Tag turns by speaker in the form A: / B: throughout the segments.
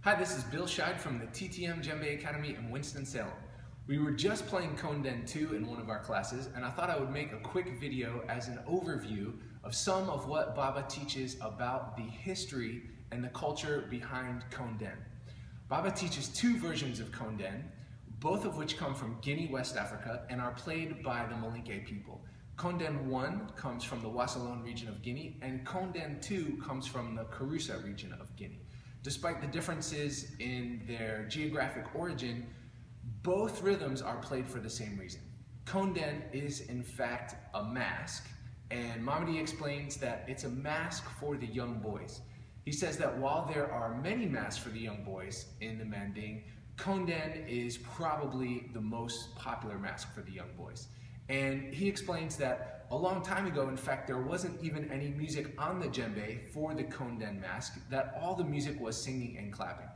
A: Hi, this is Bill Scheid from the TTM Djembe Academy in Winston-Salem. We were just playing Konden 2 in one of our classes, and I thought I would make a quick video as an overview of some of what Baba teaches about the history and the culture behind Konden. Baba teaches two versions of Konden, both of which come from Guinea, West Africa, and are played by the Mandingue people. Konden 1 comes from the Wassalon region of Guinea, and Konden 2 comes from the Kouroussa region of Guinea. Despite the differences in their geographic origin, both rhythms are played for the same reason. Konden is in fact a mask, and Mamady explains that it's a mask for the young boys. He says that while there are many masks for the young boys in the Mandingue, Konden is probably the most popular mask for the young boys. And he explains that a long time ago, in fact, there wasn't even any music on the djembe for the Konden mask, that all the music was singing and clapping.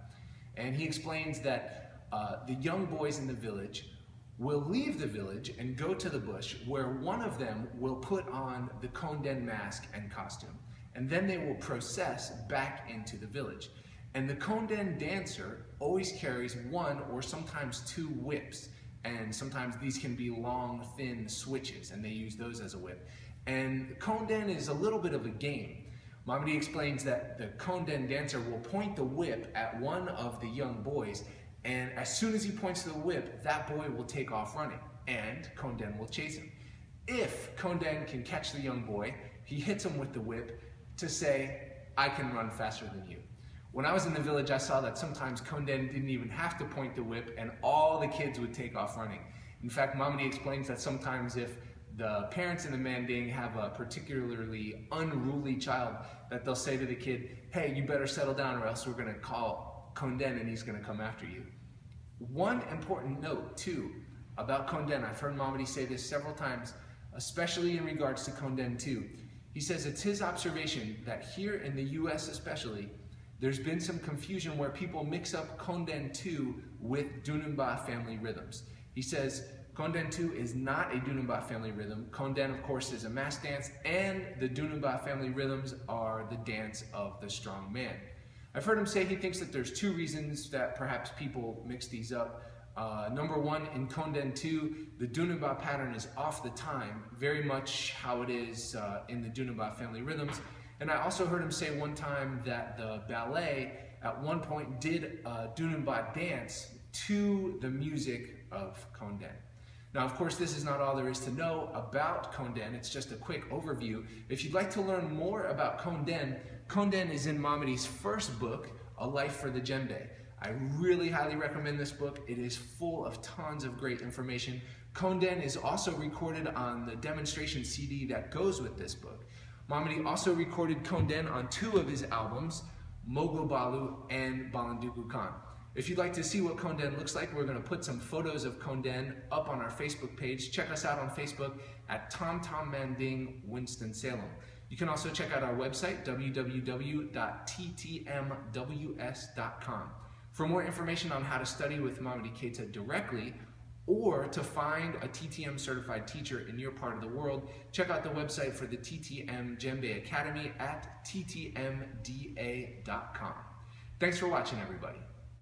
A: And he explains that the young boys in the village will leave the village and go to the bush, where one of them will put on the Konden mask and costume. And then they will process back into the village. And the Konden dancer always carries one or sometimes two whips. And sometimes these can be long, thin switches, and they use those as a whip. And Konden is a little bit of a game. Mamady explains that the Konden dancer will point the whip at one of the young boys, and as soon as he points to the whip, that boy will take off running, and Konden will chase him. If Konden can catch the young boy, he hits him with the whip to say, "I can run faster than you." When I was in the village, I saw that sometimes Konden didn't even have to point the whip, and all the kids would take off running. In fact, Mamady explains that sometimes if the parents in the Mandingue have a particularly unruly child, that they'll say to the kid, "Hey, you better settle down or else we're going to call Konden and he's going to come after you." One important note, too, about Konden, I've heard Mamady say this several times, especially in regards to Konden 2. He says it's his observation that here in the US especially, there's been some confusion where people mix up Konden 2 with Dunumba family rhythms. He says Konden 2 is not a Dunumba family rhythm. Konden, of course, is a mass dance, and the Dunumba family rhythms are the dance of the strong man. I've heard him say he thinks that there's two reasons that perhaps people mix these up. Number one, in Konden 2, the Dunumba pattern is off the time, very much how it is in the Dunumba family rhythms. And I also heard him say one time that the ballet at one point did a Dunumba dance to the music of Konden. Now, of course, this is not all there is to know about Konden. It's just a quick overview. If you'd like to learn more about Konden, Konden is in Mamady's first book, A Life for the Djembe. I really highly recommend this book. It is full of tons of great information. Konden is also recorded on the demonstration CD that goes with this book. Mamady also recorded Konden on two of his albums, Mogo Balu and Balandugu Khan. If you'd like to see what Konden looks like, we're going to put some photos of Konden up on our Facebook page. Check us out on Facebook at Tom Mandingue Winston-Salem. You can also check out our website, www.ttmws.com. For more information on how to study with Mamady Keita directly, or to find a TTM certified teacher in your part of the world, check out the website for the TTM Djembe Academy at ttmda.com. Thanks for watching, everybody.